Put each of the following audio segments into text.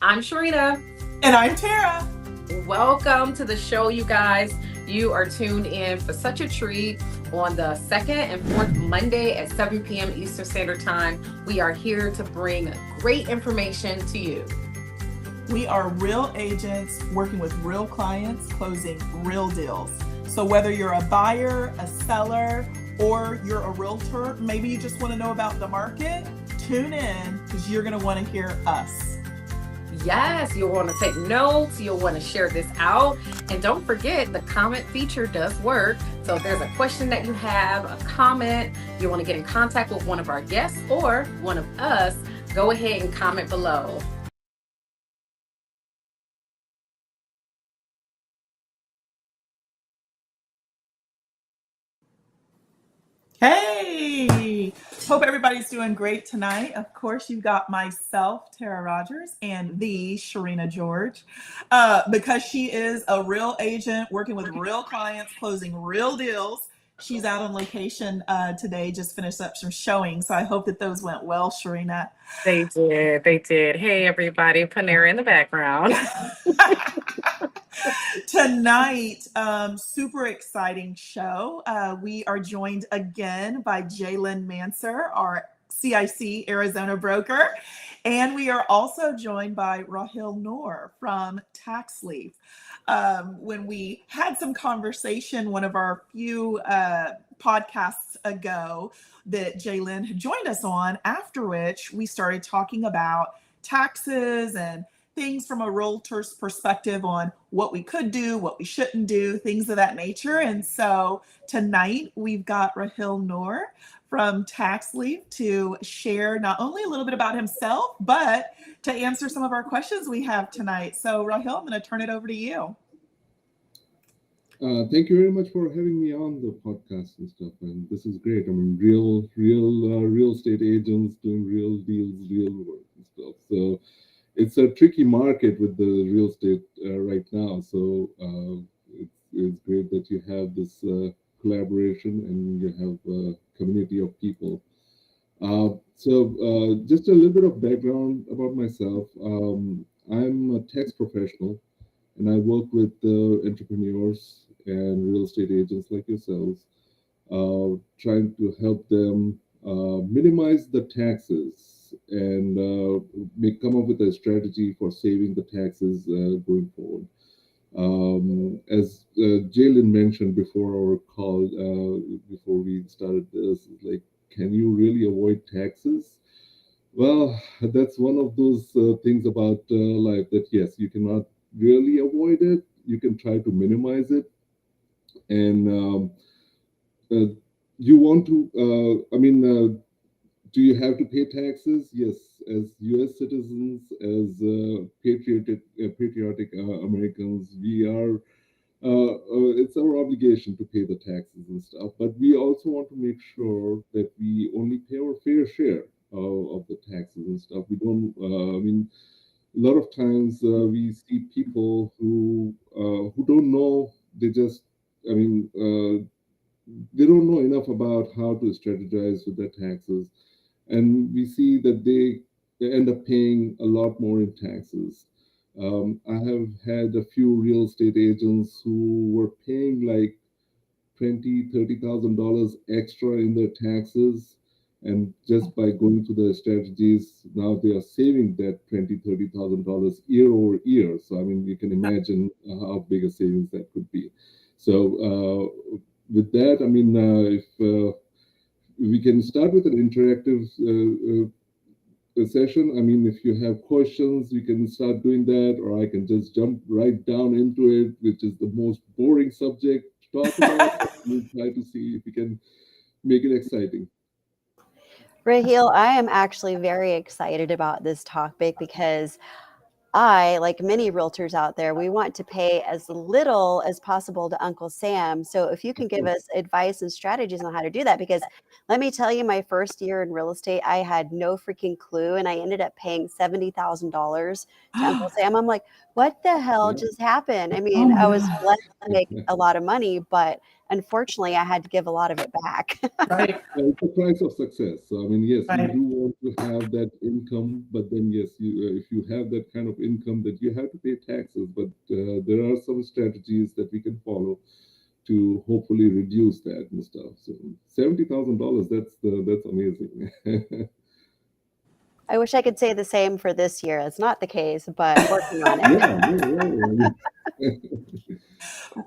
I'm Sharina. And I'm Tara. Welcome to the show, you guys. You are tuned in for such a treat on the second and fourth Monday at 7 p.m. Eastern Standard Time. We are here to bring great information to you. We are real agents working with real clients, closing real deals. So, whether you're a buyer, a seller, or you're a realtor, maybe you just want to know about the market, tune in because you're going to want to hear us. Yes, you'll want to take notes. You'll want to share this out. And don't forget, the comment feature does work. So if there's a question that you have, a comment, you want to get in contact with one of our guests or one of us, go ahead and comment below. Hey, hope everybody's doing great tonight. Of course, you've got myself, Tara Rogers, and the Sharina George, because she is a real agent working with real clients, closing real deals. She's out on location today, just finished up some showing. So I hope that those went well, Sharina. They did. They did. Hey, everybody. Panera in the background. Tonight, super exciting show. We are joined again by Jalen Manser, our CIC Arizona broker. And we are also joined by Rahil Noor from Tax Leaf. When we had some conversation, one of our few podcasts ago, that Jalen had joined us on, after which we started talking about taxes and things from a realtor's perspective on what we could do, what we shouldn't do, things of that nature. And so tonight we've got Rahil Noor from Tax Leaf to share not only a little bit about himself, but to answer some of our questions we have tonight. So Rahil, I'm going to turn it over to you. Thank you very much for having me on the podcast and stuff. And this is great. I mean, real estate agents doing real deals, real work and stuff. So it's a tricky market with the real estate right now. So it's great that you have this collaboration and you have a community of people. Just a little bit of background about myself. I'm a tax professional and I work with entrepreneurs and real estate agents like yourselves, trying to help them minimize the taxes and come up with a strategy for saving the taxes going forward. As Jalen mentioned before our call, before we started this, like, can you really avoid taxes? Well, that's one of those things about life that yes, you cannot really avoid it. You can try to minimize it, and uh, you want to. Do you have to pay taxes? Yes, as U.S. citizens, as patriotic Americans, we are. It's our obligation to pay the taxes and stuff, but we also want to make sure that we only pay our fair share of the taxes and stuff. We don't. A lot of times we see people who don't know. They just. I mean. They don't know enough about how to strategize with their taxes, and we see that they end up paying a lot more in taxes. I have had a few real estate agents who were paying like $20,000, $30,000 extra in their taxes, and just by going to the strategies, now they are saving that $20,000, $30,000 year over year. So I mean, you can imagine how big a savings that could be. So with that, I mean, if we can start with an interactive session. I mean, if you have questions, you can start doing that, or I can just jump right down into it, which is the most boring subject to talk about. We'll try to see if we can make it exciting. Raheel, I am actually very excited about this topic because I, like many realtors out there, we want to pay as little as possible to Uncle Sam. So if you can give us advice and strategies on how to do that, because let me tell you, my first year in real estate, I had no freaking clue, and I ended up paying $70,000 to Uncle Sam. I'm like, what the hell Yeah. just happened? I Oh mean, my I was God. blessed to make a lot of money, but unfortunately, I had to give a lot of it back. Right. It's the price of success. So I mean, yes, you Right. do want to have that income, but then yes, if you have that kind of income, that you have to pay taxes. But there are some strategies that we can follow to hopefully reduce that and stuff. So $70,000, that's amazing. I wish I could say the same for this year. It's not the case, but working on it. Yeah, no, right.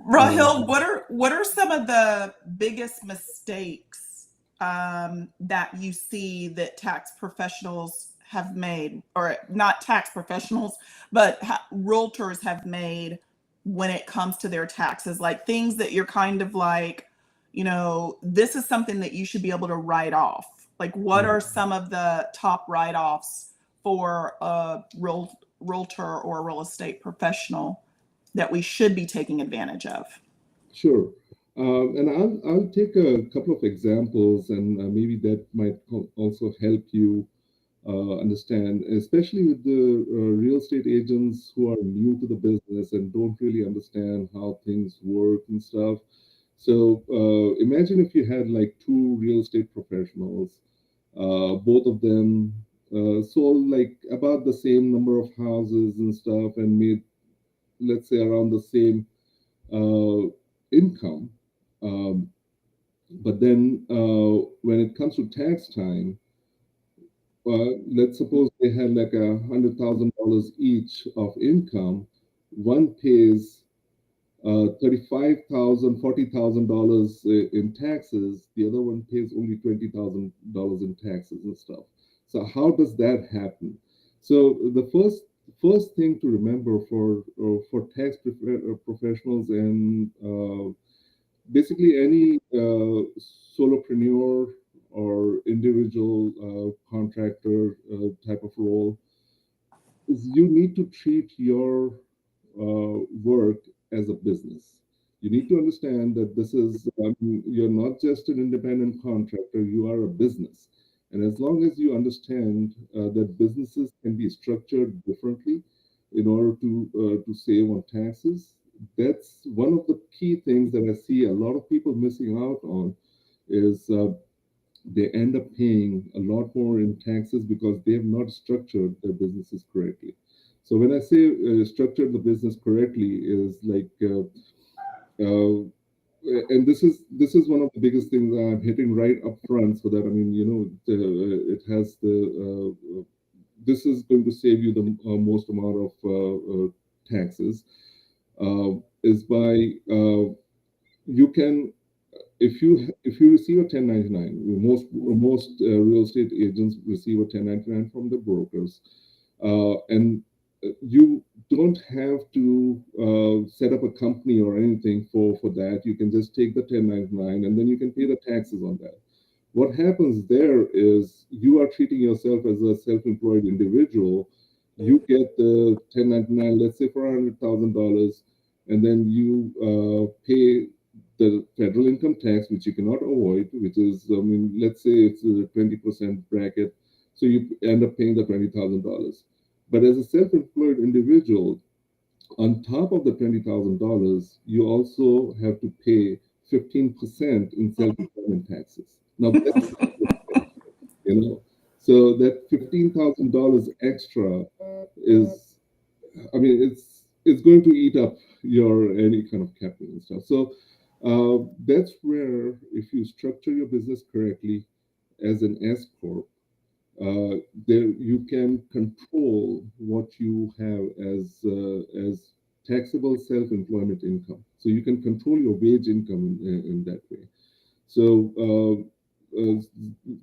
Rahil, what are some of the biggest mistakes that you see that tax professionals have made, or not tax professionals, but realtors have made when it comes to their taxes? Like things that you're kind of like, this is something that you should be able to write off. Like, what are some of the top write-offs for a realtor or a real estate professional that we should be taking advantage of? Sure. And I'll take a couple of examples, and maybe that might also help you understand, especially with the real estate agents who are new to the business and don't really understand how things work and stuff. So imagine if you had like two real estate professionals, both of them sold like about the same number of houses and stuff and made, let's say, around the same income. Um, but then when it comes to tax time, let's suppose they had like $100,000 each of income. One pays $35,000, $40,000 in taxes. The other one pays only $20,000 in taxes and stuff. So how does that happen? So the first thing to remember for tax professionals and basically any solopreneur or individual contractor type of role is you need to treat your work as a business. You need to understand that this is, you're not just an independent contractor, you are a business. And as long as you understand that businesses can be structured differently in order to save on taxes, that's one of the key things that I see a lot of people missing out on is they end up paying a lot more in taxes because they have not structured their businesses correctly. So when I say structure the business correctly, is like, uh, and this is one of the biggest things I'm hitting right up front, so that I mean, it has this is going to save you the most amount of taxes. Is by you can if you receive a 1099, most real estate agents receive a 1099 from the brokers, and you don't have to set up a company or anything for that. You can just take the 1099 and then you can pay the taxes on that. What happens there is you are treating yourself as a self-employed individual. You get the 1099, let's say for $100,000, and then you pay the federal income tax, which you cannot avoid, which is, I mean, let's say it's a 20% bracket. So you end up paying the $20,000. But as a self-employed individual, on top of the $20,000, you also have to pay 15% in self-employment taxes. Now, that's you know, so that $15,000 extra is, I mean, it's going to eat up your any kind of capital and stuff. So that's where, if you structure your business correctly as an S corp, there you can control what you have as taxable self-employment income. So you can control your wage income in that way. So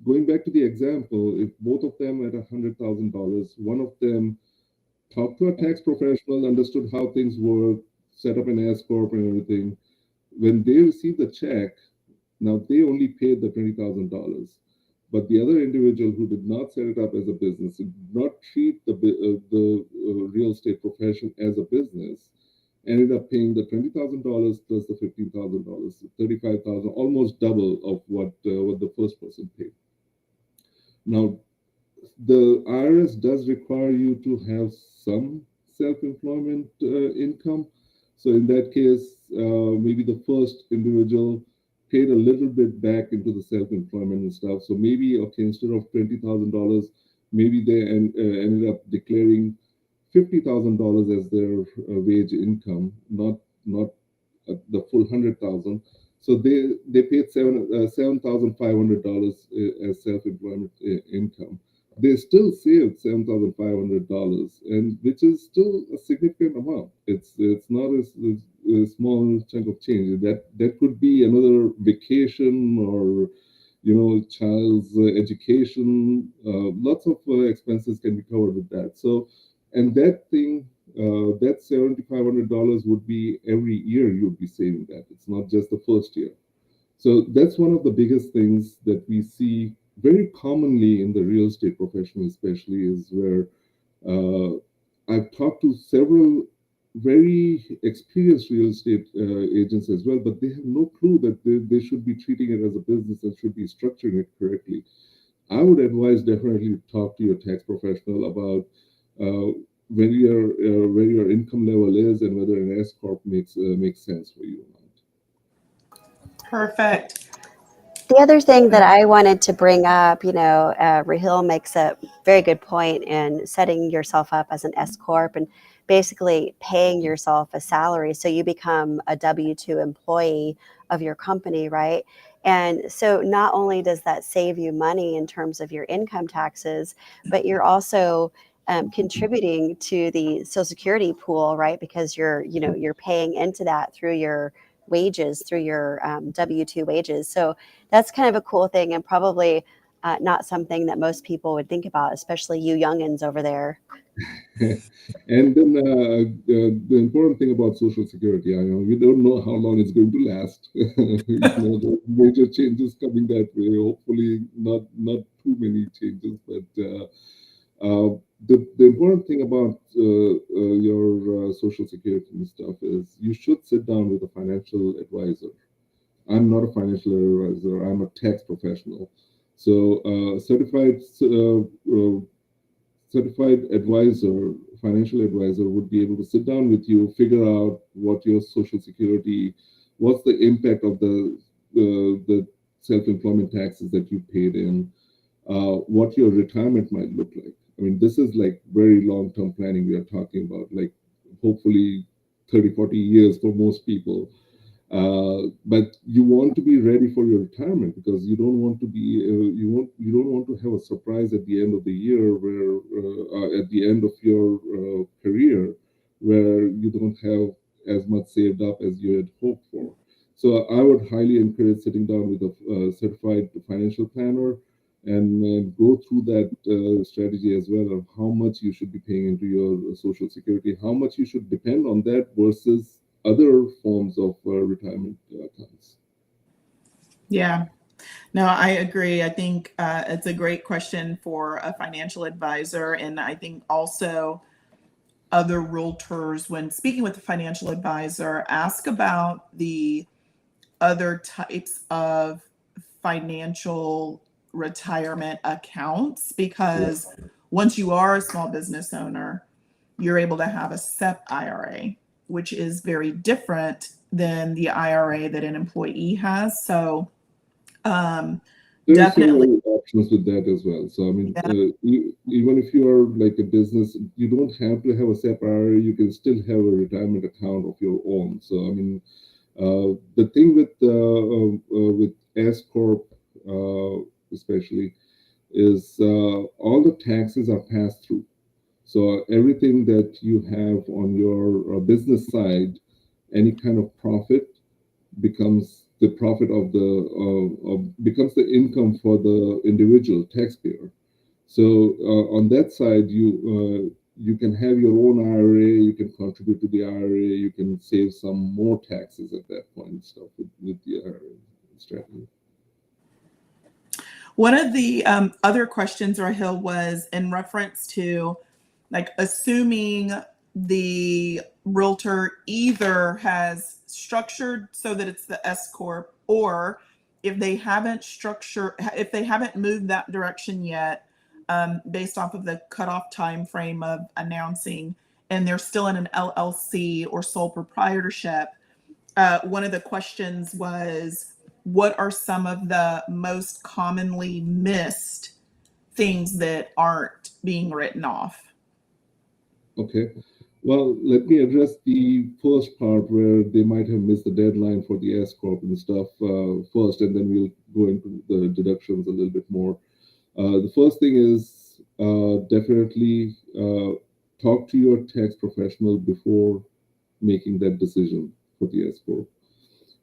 going back to the example, if both of them at $100,000, one of them talked to a tax professional, understood how things work, set up an S corp and everything. When they received the check, now they only paid the $20,000. But the other individual who did not set it up as a business, did not treat the real estate profession as a business, ended up paying the $20,000 plus the $15,000, 35,000, almost double of what the first person paid. Now, the IRS does require you to have some self-employment income. So in that case, maybe the first individual paid a little bit back into the self-employment and stuff. So maybe, okay, instead of $20,000, maybe they ended up declaring $50,000 as their wage income, not the full 100,000. So they paid $7,500 as self-employment income. They still saved $7,500, and which is still a significant amount. It's not a small chunk of change. That could be another vacation, or child's education. Lots of expenses can be covered with that. So, and that $7,500 would be every year you'd be saving that. It's not just the first year. So that's one of the biggest things that we see very commonly in the real estate profession, especially, is where I've talked to several very experienced real estate agents as well, but they have no clue that they should be treating it as a business and should be structuring it correctly. I would advise definitely to talk to your tax professional about where your income level is and whether an S corp makes sense for you or Perfect. The other thing that I wanted to bring up, Rahil makes a very good point in setting yourself up as an S corp and basically paying yourself a salary, so you become a W-2 employee of your company, right? And so not only does that save you money in terms of your income taxes, but you're also contributing to the Social Security pool, right? Because you're paying into that through your wages, through your W-2 wages. So that's kind of a cool thing, and probably not something that most people would think about, especially you youngins over there. And then the important thing about Social Security, we don't know how long it's going to last. The major changes coming that way. Hopefully, not too many changes. But the important thing about your Social Security and stuff is you should sit down with a financial advisor. I'm not a financial advisor. I'm a tax professional. So certified advisor, financial advisor would be able to sit down with you, figure out what your Social Security, what's the impact of the self-employment taxes that you paid in, what your retirement might look like. I mean, this is like very long-term planning we are talking about, like hopefully 30, 40 years for most people. But you want to be ready for your retirement, because you don't want to be you don't want to have a surprise at the end of the year, where at the end of your career, where you don't have as much saved up as you had hoped for. So I would highly encourage sitting down with a certified financial planner and go through that strategy as well, of how much you should be paying into your Social Security, how much you should depend on that versus other forms of retirement accounts. Yeah. No, I agree. I think it's a great question for a financial advisor. And I think also other realtors, when speaking with a financial advisor, ask about the other types of financial retirement accounts, Yeah. because once you are a small business owner, you're able to have a SEP IRA, which is very different than the IRA that an employee has. So There are definitely, several options with that as well. So I mean, yeah, even if you are like a business, you don't have to have a separate IRA. You can still have a retirement account of your own. So I mean, the thing with S corp especially is all the taxes are passed through. So everything that you have on your business side, any kind of profit becomes the profit of becomes the income for the individual taxpayer. So on that side, you can have your own IRA, you can contribute to the IRA, you can save some more taxes at that point and stuff with the IRA strategy. one of the other questions, Rahil, was in reference to, like, assuming the realtor either has structured so that it's the S corp, or if they haven't moved that direction yet, based off of the cutoff time frame of announcing, and they're still in an LLC or sole proprietorship. One of the questions was, what are some of the most commonly missed things that aren't being written off? Okay. Well, let me address the first part where they might have missed the deadline for the S corp and stuff first, and then we'll go into the deductions a little bit more. The first thing is definitely talk to your tax professional before making that decision for the S corp.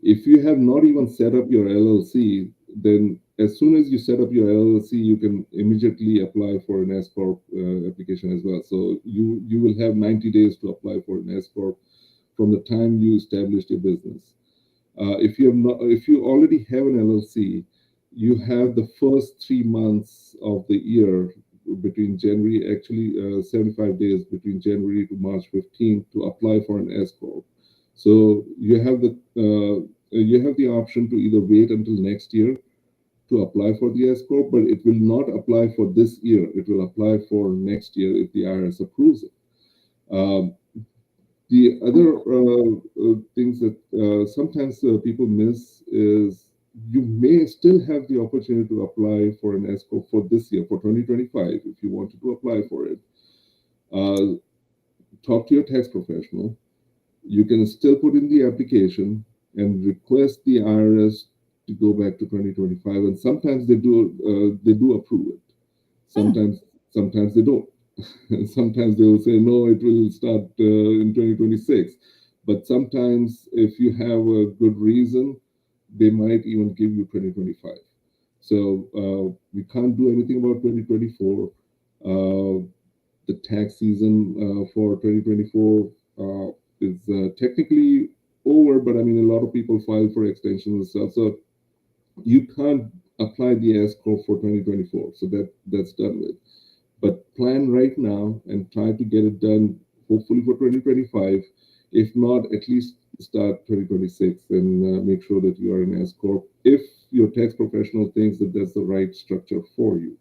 If you have not even set up your LLC, then as soon as you set up your LLC, you can immediately apply for an S corp application as well. So you will have 90 days to apply for an S corp from the time you established your business. If you already have an LLC, you have the first 3 months of the year between January, actually 75 days between January to March 15th to apply for an S corp. So you have the option to either wait until next year to apply for the S corp, but it will not apply for this year. It will apply for next year if the IRS approves it. Um, the other things that sometimes people miss is you may still have the opportunity to apply for an S corp for this year, for 2025, if you wanted to apply for it. Uh, Talk to your tax professional. You can still put in the application and request the IRS to go back to 2025, and sometimes they do approve it. Sometimes they don't. Sometimes they will say no, it will start in 2026. But sometimes, if you have a good reason, they might even give you 2025. So we can't do anything about 2024. The tax season for 2024 is technically over, but I mean, a lot of people file for extensions and stuff. So you can't apply the S corp for 2024. So that's done with. But plan right now and try to get it done, hopefully for 2025. If not, at least start 2026 and make sure that you are an S corp if your tax professional thinks that that's the right structure for you.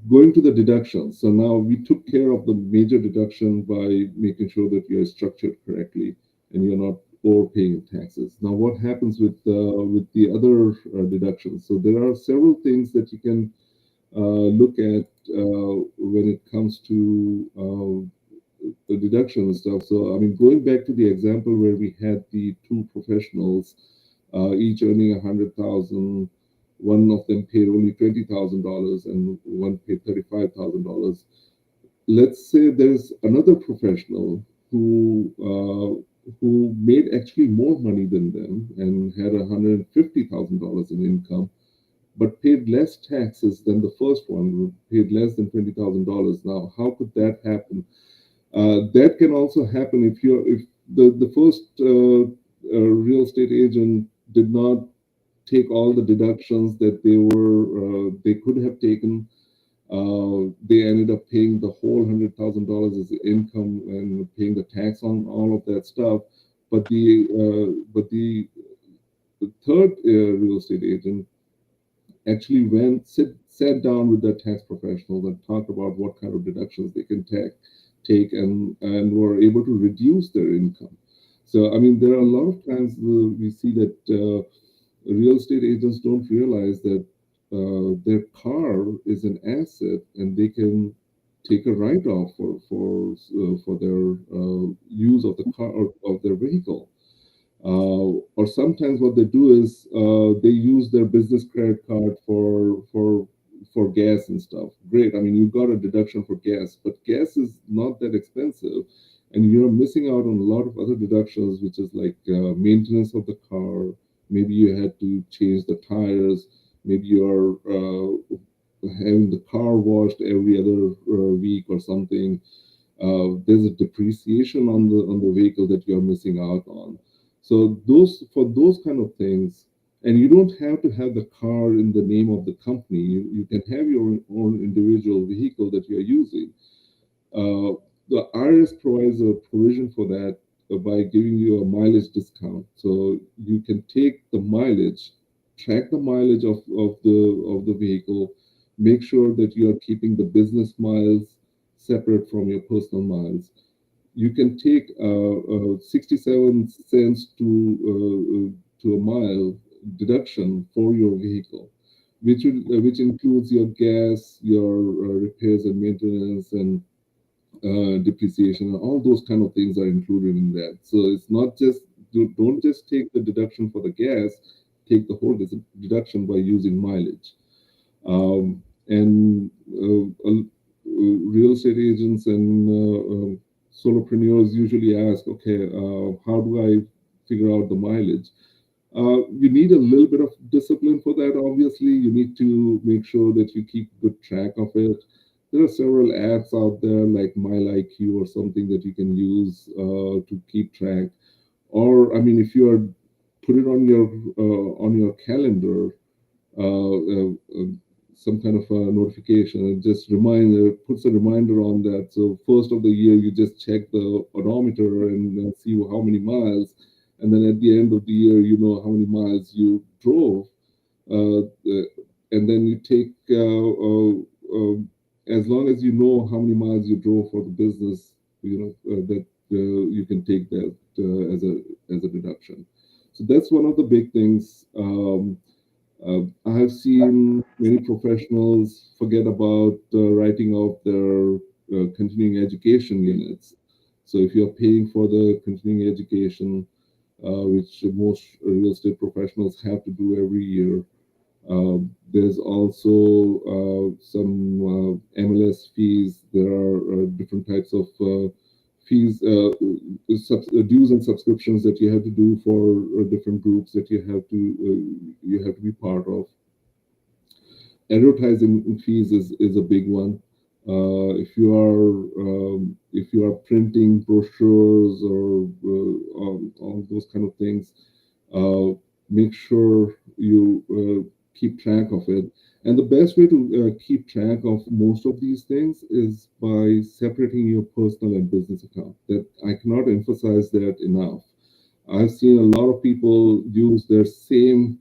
Going to the deductions. So now we took care of the major deduction by making sure that you are structured correctly and you're not overpaying taxes. Now, what happens with the other deductions? So there are several things that you can look at when it comes to the deduction and stuff. So, I mean, going back to the example where we had the two professionals, each earning 100,000. One of them paid only $20,000 and one paid $35,000. Let's say there's another professional who made actually more money than them and had $150,000 in income, but paid less taxes than the first one, who paid less than $20,000. Now, how could that happen? That can also happen if the first real estate agent did not take all the deductions that they could have taken. They ended up paying the whole $100,000 as income and paying the tax on all of that stuff. But the third real estate agent actually sat down with their tax professionals and talked about what kind of deductions they can take and were able to reduce their income. So, I mean, there are a lot of times we see that real estate agents don't realize that their car is an asset and they can take a write-off for their use of the car or of their vehicle. Or sometimes what they do is they use their business credit card for gas and stuff. Great. I mean, you got a deduction for gas, but gas is not that expensive, and you're missing out on a lot of other deductions, which is like maintenance of the car. Maybe you had to change the tires. Maybe you're having the car washed every other week or something. There's a depreciation on the vehicle that you're missing out on. So those kind of things, and you don't have to have the car in the name of the company. You can have your own individual vehicle that you're using. The IRS provides a provision for that by giving you a mileage discount. So you can take the mileage, track the mileage of the vehicle, make sure that you are keeping the business miles separate from your personal miles. You can take 67 cents to a mile deduction for your vehicle, which includes your gas, your repairs and maintenance, and depreciation, and all those kind of things are included in that. So it's not just, don't just take the deduction for the gas, take the whole deduction by using mileage. And real estate agents and solopreneurs usually ask, okay, how do I figure out the mileage? You need a little bit of discipline for that. Obviously, you need to make sure that you keep good track of it. There are several apps out there like MileIQ or something that you can use to keep track. Or, I mean, if you are put it on your calendar, some kind of a notification. It just puts a reminder on that. So first of the year, you just check the odometer and see how many miles, and then at the end of the year, you know how many miles you drove, and then you take as long as you know how many miles you drove for the business, that you can take that as a deduction. So that's one of the big things. I have seen many professionals forget about writing off their continuing education units. So if you're paying for the continuing education, which most real estate professionals have to do every year, there's also some MLS fees. There are different types of fees, dues and subscriptions that you have to do for different groups that you have to be part of. Advertising fees is a big one. If you are printing brochures or all those kind of things, make sure you keep track of it. And the best way to keep track of most of these things is by separating your personal and business account. That I cannot emphasize that enough. I've seen a lot of people use their same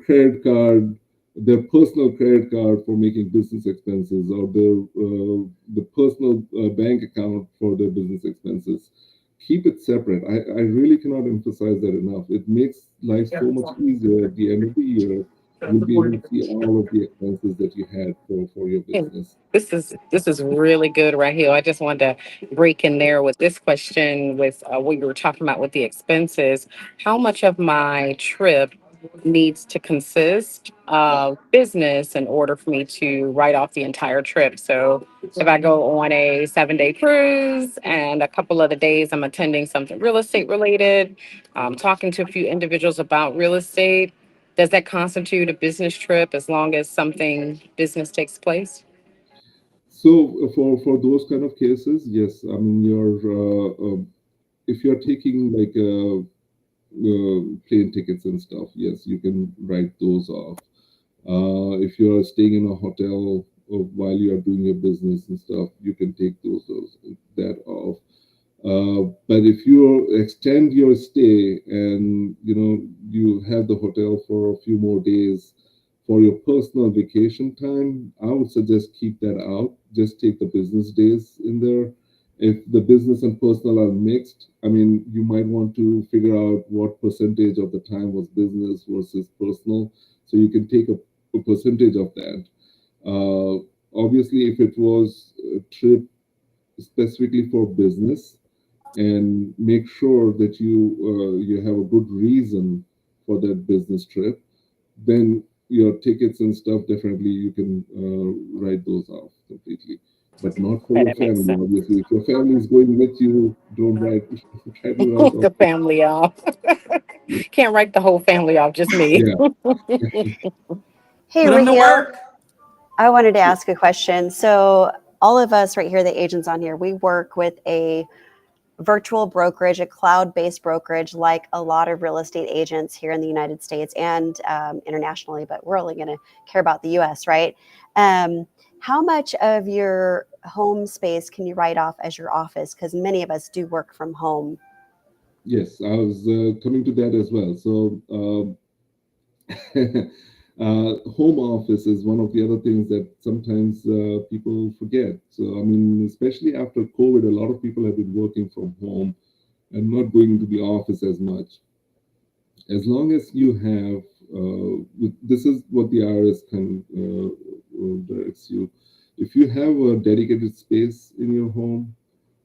credit card, their personal credit card for making business expenses, or the personal bank account for their business expenses. Keep it separate. I really cannot emphasize that enough. It makes life so much easier at the end of the year. You'll be able to see all of the expenses that you had for your And business. this is really good right here. I just wanted to break in there with this question with what you were talking about with the expenses. How much of my trip needs to consist of business in order for me to write off the entire trip? So if I go on a 7 day cruise and a couple of the days I'm attending something real estate related, talking to a few individuals about real estate, does that constitute a business trip as long as something business takes place? So for those kind of cases, yes. I mean, if you're taking like plane tickets and stuff, yes, you can write those off. If you're staying in a hotel while you are doing your business and stuff, you can take those that off. But if you extend your stay and you have the hotel for a few more days for your personal vacation time, I would suggest keep that out. Just take the business days in there. If the business and personal are mixed, I mean, you might want to figure out what percentage of the time was business versus personal, so you can take a percentage of that. Obviously, if it was a trip specifically for business, and make sure that you have a good reason for that business trip, then your tickets and stuff, definitely you can write those off completely, but not for Okay, your that makes family. sense. Obviously, if your family is going with you, don't write try to write off. The family off. Can't write the whole family off, just me. Yeah. Hey, Put them to Raheel, work. I wanted to ask a question. So, all of us right here, the agents on here, we work with a virtual brokerage, a cloud based brokerage, like a lot of real estate agents here in the United States and internationally, but we're only going to care about the US, right? How much of your home space can you write off as your office? Because many of us do work from home. Yes, I was coming to that as well. So home office is one of the other things that sometimes people forget. So, I mean, especially after COVID, a lot of people have been working from home and not going to the office as much. as long as you have, this is what the IRS can directs you. If you have a dedicated space in your home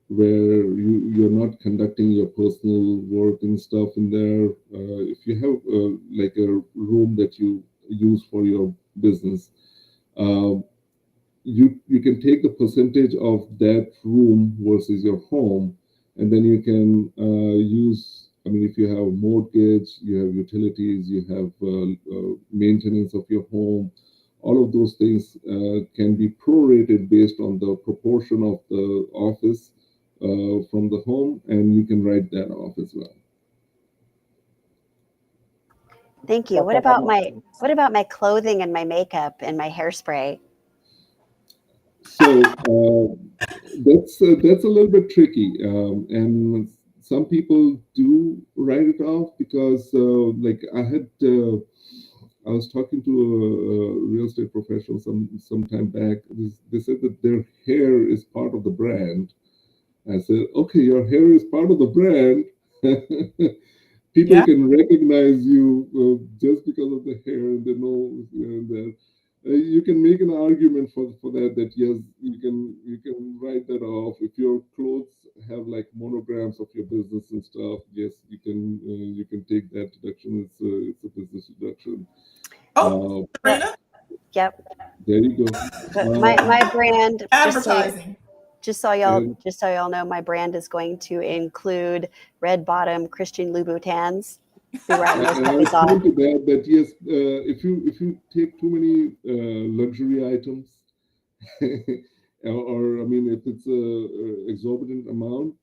where you're not conducting your personal work and stuff in there, if you have like a room that you use for your business, uh, you can take the percentage of that room versus your home, and then you can use. I mean, if you have mortgage, you have utilities, you have maintenance of your home, all of those things can be prorated based on the proportion of the office from the home, and you can write that off as well. Thank you. What about my clothing and my makeup and my hairspray? So that's a little bit tricky, and some people do write it off because, like I was talking to a real estate professional some time back. They said that their hair is part of the brand. I said, okay, your hair is part of the brand. People Yeah. can recognize you just because of the hair, and they know that. You can make an argument for that. That yes, you can write that off if your clothes have like monograms of your business and stuff. Yes, you can take that deduction. It's a business deduction. Oh, Uh, But Sharina, yep. there you go. But my brand, advertising. And just so y'all know, my brand is going to include red bottom Christian Louboutins. Be writing those I was puppies coming off. to that. That yes, if you take too many luxury items, or I mean, if it's a exorbitant amount,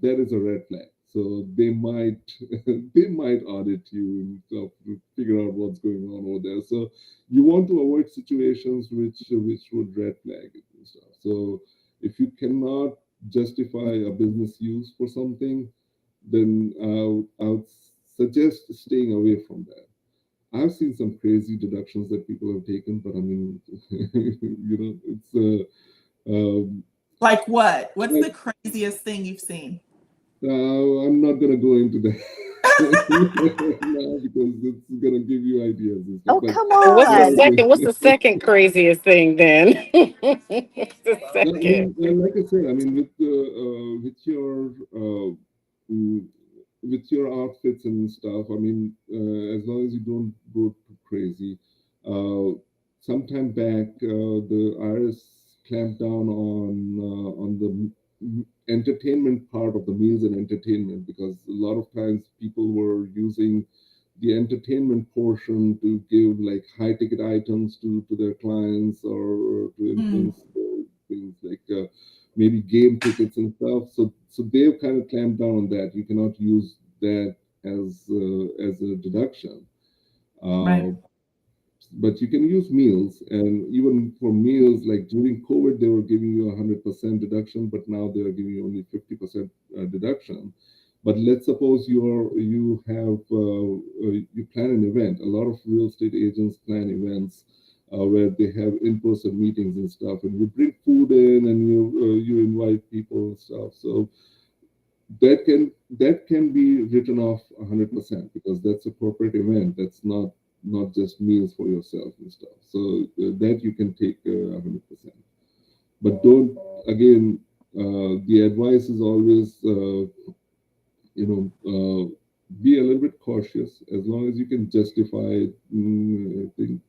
that is a red flag. So they might they might audit you and stuff to figure out what's going on over there. So you want to avoid situations which would red flag it and stuff. So if you cannot justify a business use for something, then I would suggest staying away from that. I've seen some crazy deductions that people have taken, but I mean, it's Like what? What's but, the craziest thing you've seen? I'm not gonna go into that now because it's gonna give you ideas and stuff. Oh, But come Well, what's the yeah, on. second? What's the second craziest thing then? What's the I second? mean, like I said, I mean, uh, mm, with your outfits and stuff. I mean, as long as you don't go too crazy. Sometime back, the IRS clamped down on the entertainment part of the meals and entertainment, because a lot of times people were using the entertainment portion to give like high ticket items to their clients, or to Mm, influence things like maybe game tickets and stuff. So they've kind of clamped down on that. You cannot use that as a deduction. right. Uh, but you can use meals, and even for meals, like during COVID, they were giving you 100% deduction, but now they are giving you only 50% deduction. But let's suppose you plan an event. A lot of real estate agents plan events where they have in-person meetings and stuff, and you bring food in, and you invite people and stuff. So that can be written off 100%, because that's a corporate event. That's not just meals for yourself and stuff. So that you can take 100%. But don't, again, the advice is always, be a little bit cautious. As long as you can justify, I think,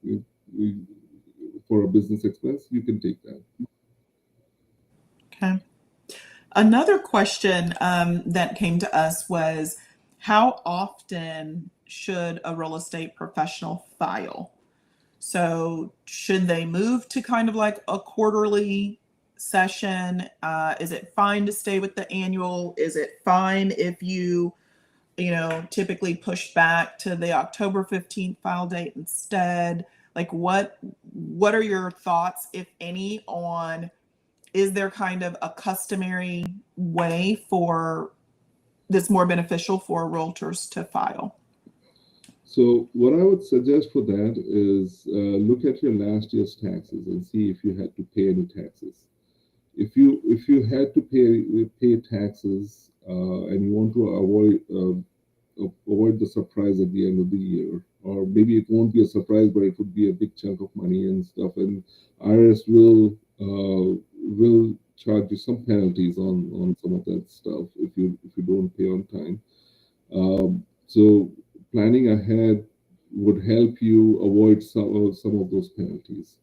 for a business expense, you can take that. Okay. Another question that came to us was, how often should a real estate professional file? So, should they move to kind of like a quarterly session? Is it fine to stay with the annual? Is it fine if typically push back to the October 15th file date instead? Like, what are your thoughts, if any, on, is there kind of a customary way for that's more beneficial for realtors to file? So what I would suggest for that is look at your last year's taxes and see if you had to pay any taxes. If you had to pay taxes, and you want to avoid avoid the surprise at the end of the year. Or maybe it won't be a surprise, but it would be a big chunk of money and stuff. And IRS will charge you some penalties on some of that stuff if you don't pay on time. So planning ahead would help you avoid some of those penalties.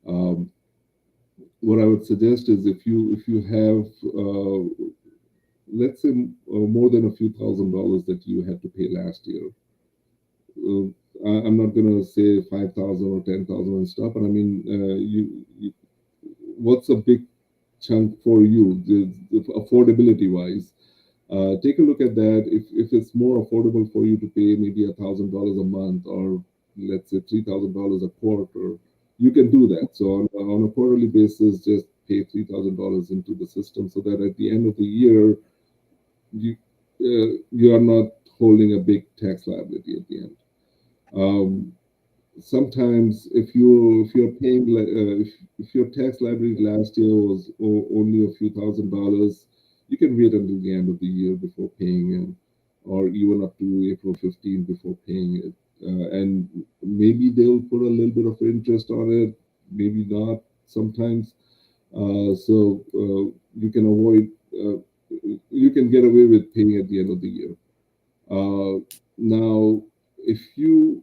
Um, what I would suggest is if you have let's say more than a few $1,000s that you had to pay last year. Uh, I'm not gonna say 5,000 or 10,000 and stuff, but I mean, what's a big chunk for you, the affordability wise? Take a look at that. If it's more affordable for you to pay maybe $1,000 a month, or let's say $3,000 a quarter, you can do that. So on a quarterly basis, just pay $3,000 into the system, so that at the end of the year, you are not holding a big tax liability at the end. Um, Sometimes if you're paying if your tax liability last year was only a few $1,000s, you can wait until the end of the year before paying it, or even up to April 15th before paying it. And maybe they'll put a little bit of interest on it, maybe not sometimes. So you can avoid, you can get away with paying at the end of the year. Now, if you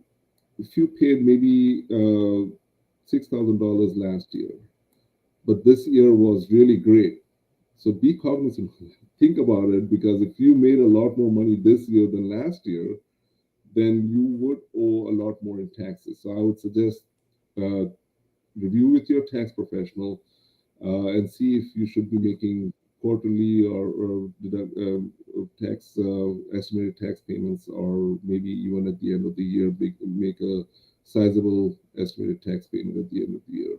paid maybe $6,000 last year, but this year was really great, so be cognizant. Think about it, because if you made a lot more money this year than last year, then you would owe a lot more in taxes. So I would suggest uh, review with your tax professional and see if you should be making quarterly or tax estimated tax payments, or maybe even at the end of the year make a sizable estimated tax payment at the end of the year.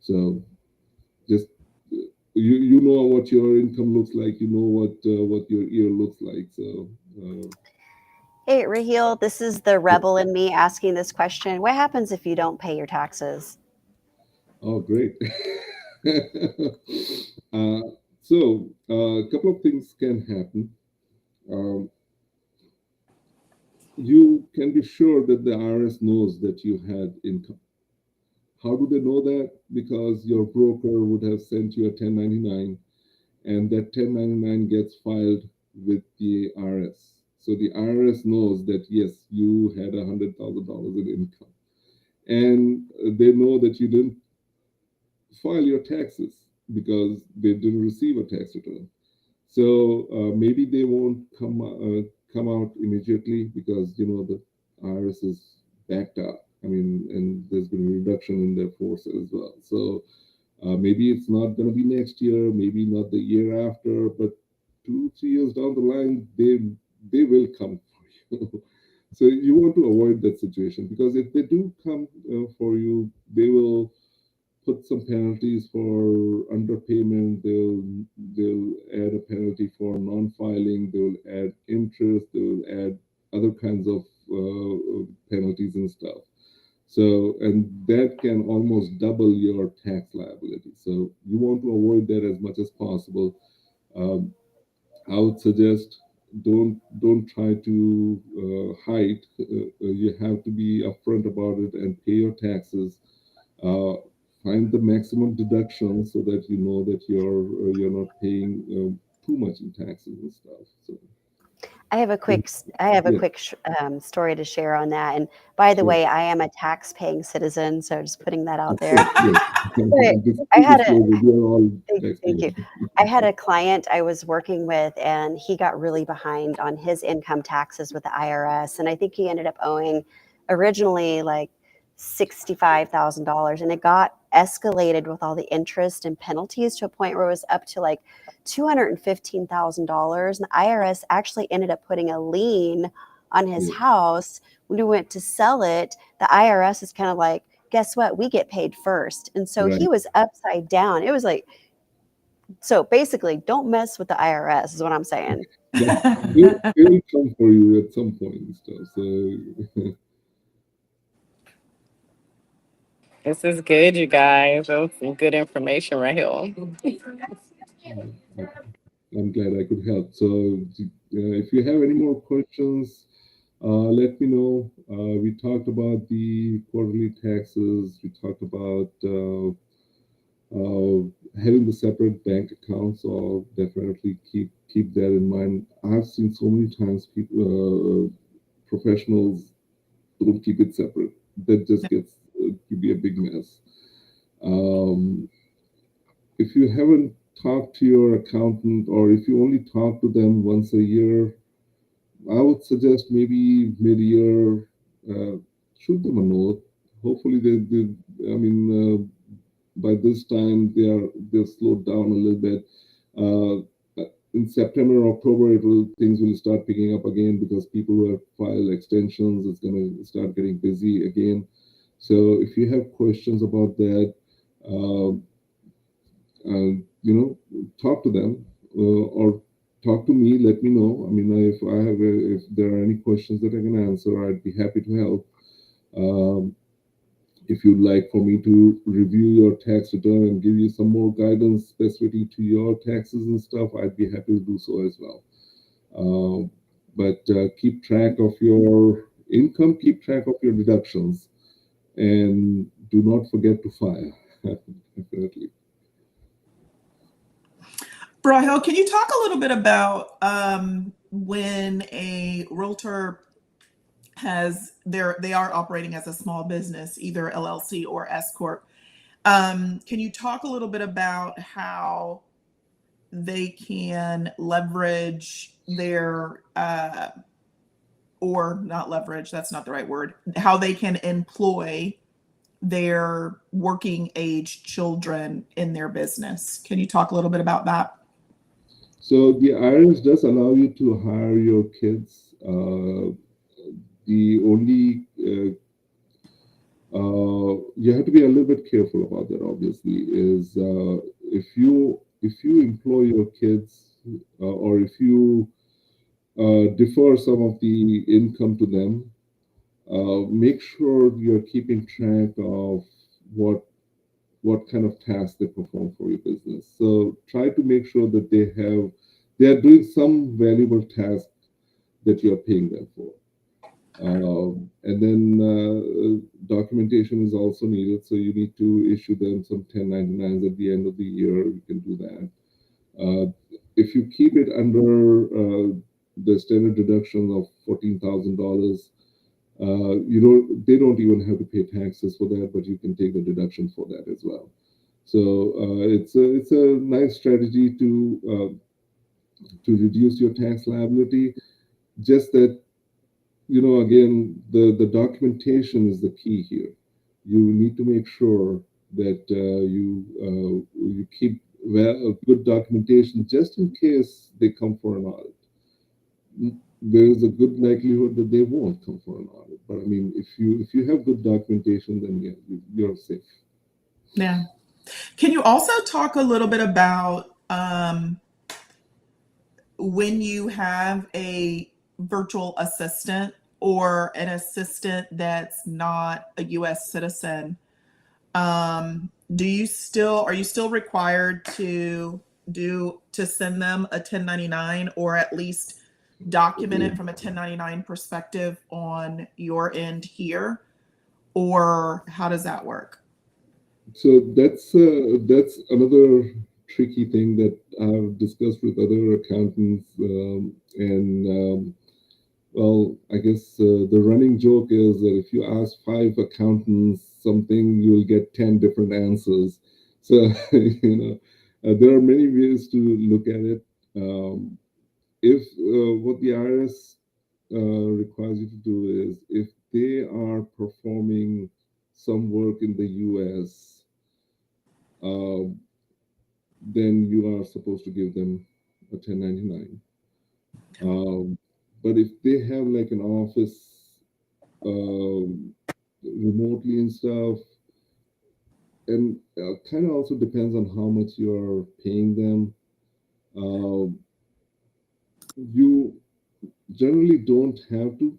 So just you know what your income looks like, you know what your year looks like. So Hey, Raheel, this is the rebel in me asking this question. What happens if you don't pay your taxes? oh, great. uh, so a couple of things can happen. Um, you can be sure that the IRS knows that you had income. How do they know that? Because your broker would have sent you a 1099, and that 1099 gets filed with the IRS. So the IRS knows that yes, you had $100,000 in income, and they know that you didn't file your taxes because they didn't receive a tax return. So maybe they won't come out immediately, because the IRS is backed up. I mean, and there's been a reduction in their force as well. So maybe it's not going to be next year, maybe not the year after, but 2 3 years down the line, they will come for you. So you want to avoid that situation, because if they do come for you, they will put some penalties for underpayment. They'll add a penalty for non-filing. They'll add interest. They'll add other kinds of penalties and stuff. So, and that can almost double your tax liability. So you want to avoid that as much as possible. Um, I would suggest don't try to hide. You have to be upfront about it and pay your taxes. uh, Find the maximum deduction so that you know that you're not paying too much in taxes and stuff. So I have a yeah, quick story to share on that. And by the sure. way, I am a tax-paying citizen, so just putting that out Of course, there. yes. But This I full had a disclosure, we are all thank you. taxpayers. I had a client I was working with, and he got really behind on his income taxes with the IRS. And I think he ended up owing originally like $65,000. And it got escalated with all the interest and penalties to a point where it was up to like $215,000. And the IRS actually ended up putting a lien on his Yeah, house. When we went to sell it, the IRS is kind of like, guess what? We get paid first. And so he right. was upside down. It was like, so basically, don't mess with the IRS is what I'm saying. But they will come for you at some point and stuff. So This is good, you guys. That was some good information right here. yeah, okay. I'm glad I could help. So, if you have any more questions, let me know. We talked about the quarterly taxes. We talked about uh, having the separate bank accounts. So definitely keep that in mind. I've seen so many times people, professionals don't keep it separate. That just gets to be a big mess. Um, if you haven't talked to your accountant, or if you only talk to them once a year, I would suggest maybe mid-year, uh, shoot them a note. Hopefully, I mean, by this time they've slowed down a little bit. In September, October, things will start picking up again because people who have filed extensions, it's going to start getting busy again. So if you have questions about that, uh, talk to them, or talk to me. Let me know. I mean, if there are any questions that I can answer, I'd be happy to help. Um, if you'd like for me to review your tax return and give you some more guidance specifically to your taxes and stuff, I'd be happy to do so as well. But keep track of your income, keep track of your deductions, and do not forget to file. Definitely. Rahel, can you talk a little bit about when a realtor they are operating as a small business, either LLC or S corp? Can you talk a little bit about how they can leverage their or not leverage, that's not the right word, how they can employ their working age children in their business? Can you talk a little bit about that? So the IRS does allow you to hire your kids. The only you have to be a little bit careful about that. Obviously, is if you employ your kids, or if you defer some of the income to them, make sure you're keeping track of what what kind of tasks they perform for your business. So try to make sure that they are doing some valuable task that you are paying them for. And then documentation is also needed. So you need to issue them some 1099s at the end of the year. You can do that. If you keep it under the standard deduction of $14,000, they don't even have to pay taxes for that, but you can take the deduction for that as well. So it's a nice strategy to reduce your tax liability. Just that, again, the documentation is the key here. You need to make sure that you keep good documentation just in case they come for an audit. There is a good likelihood that they won't come for an audit. But I mean, if you have good documentation, then yeah, you're safe. Yeah. Can you also talk a little bit about when you have a virtual assistant or an assistant that's not a US citizen? Are you still required to send them a 1099, or at least document it from a 1099 perspective on your end here? Or how does that work? So that's another tricky thing that I've discussed with other accountants, and well, I guess the running joke is that if you ask five accountants something, you'll get 10 different answers. So there are many ways to look at it. If what the IRS requires you to do is, if they are performing some work in the US, then you are supposed to give them a 1099. Um, but if they have like an office remotely and stuff, and kind of also depends on how much you're paying them. Uh, you generally don't have to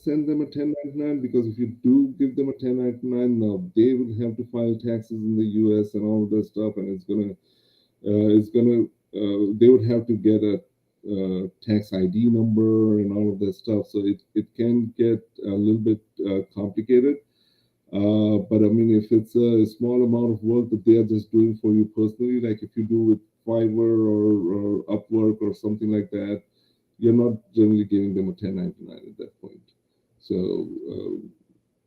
send them a 1099, because if you do give them a 1099, now they will have to file taxes in the US and all of that stuff, and it's gonna they would have to get a tax ID number and all of that stuff. So it can get a little bit complicated. But I mean, if it's a small amount of work that they are just doing for you personally, like if you do with Fiverr or Upwork or something like that, you're not generally giving them a 1099 at that point. So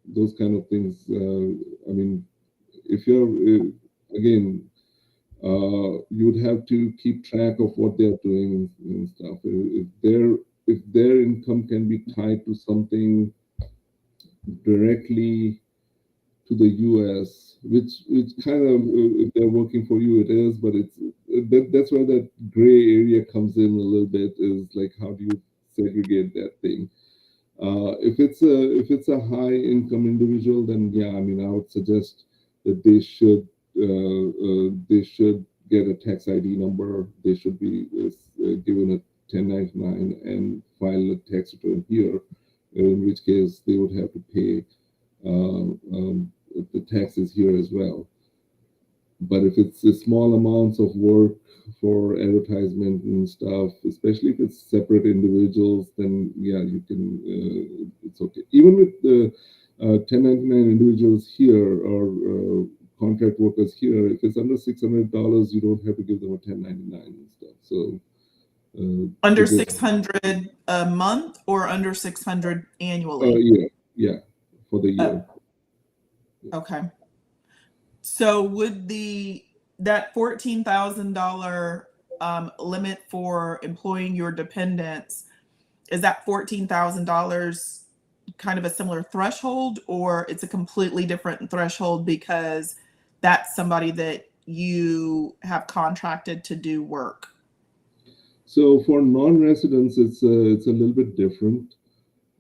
those kind of things. I mean, if you're again, you would have to keep track of what they're doing and stuff. If their income can be tied to something directly to the US, which kind of if they're working for you, it is, but that's where that gray area comes in a little bit. Is like how do you segregate that thing? If it's a high income individual, then yeah, I mean, I would suggest that they should get a tax ID number. They should be given a 1099 and file a tax return here, in which case they would have to pay the taxes here as well. But if it's small amounts of work for advertisement and stuff, especially if it's separate individuals, then yeah, you can. It's okay. Even with the 1099 individuals here or contract workers here, if it's under $600, you don't have to give them a 1099 and stuff. So Under just 600 a month or under 600 annually? yeah, for the year. Okay. So would that $14,000 limit for employing your dependents, is that $14,000 kind of a similar threshold, or it's a completely different threshold because that's somebody that you have contracted to do work? So for non-residents, it's a little bit different.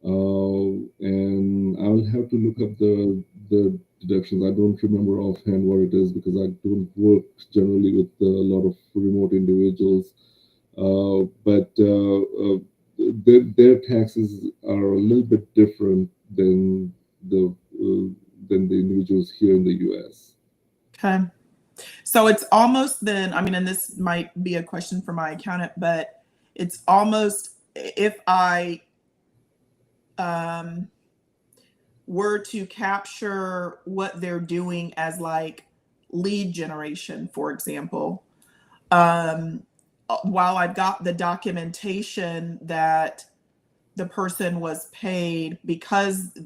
And I'll have to look up the deductions. I don't remember offhand what it is because I don't work generally with a lot of remote individuals. But their taxes are a little bit different the uh, than the individuals here in the U.S. Okay. So it's almost then, I mean, and this might be a question for my accountant, but it's almost if I were to capture what they're doing as like lead generation, for example, while I've got the documentation that the person was paid because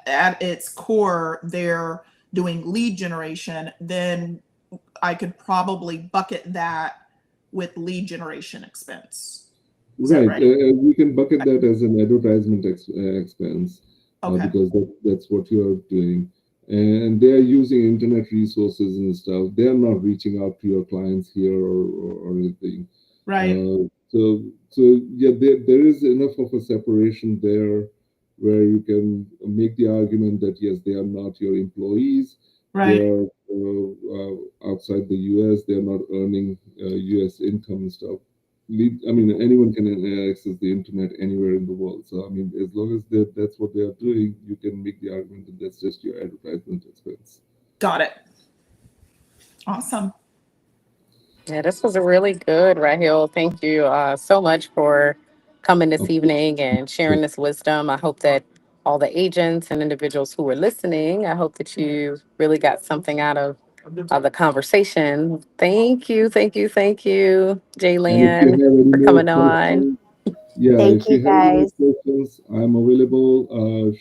at its core they're doing lead generation, then I could probably bucket that with lead generation expense. Is that Right. right? We can bucket that as an advertisement expense Okay. because that's what you're doing. And they're using internet resources and stuff. They're not reaching out to your clients here or anything. Right. So yeah, there is enough of a separation there where you can make the argument that yes, they are not your employees. They Right. are outside the U.S. They are not earning U.S. income and stuff. I mean, anyone can access the internet anywhere in the world. So, I mean, as long as that's what they are doing, you can make the argument that that's just your advertisement expense. Got it. Awesome. Yeah, this was a really good, Rahil. Thank you so much for coming this Of course. evening and sharing this wisdom. I hope that all the agents and individuals who were listening, I hope that you really got something out of the conversation. Thank you, thank you, thank you, And if you Jaylan, have any for more coming on. questions, yeah, Thank if you you have any more guys. questions, I'm available.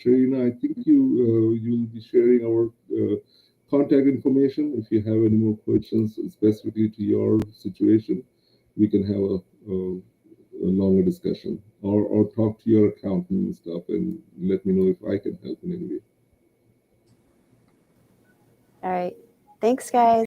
Sharina, I think you'll be sharing our contact information. If you have any more questions specifically to your situation, we can have a longer discussion or talk to your accountant and stuff and let me know if I can help in any way. All right. Thanks, guys.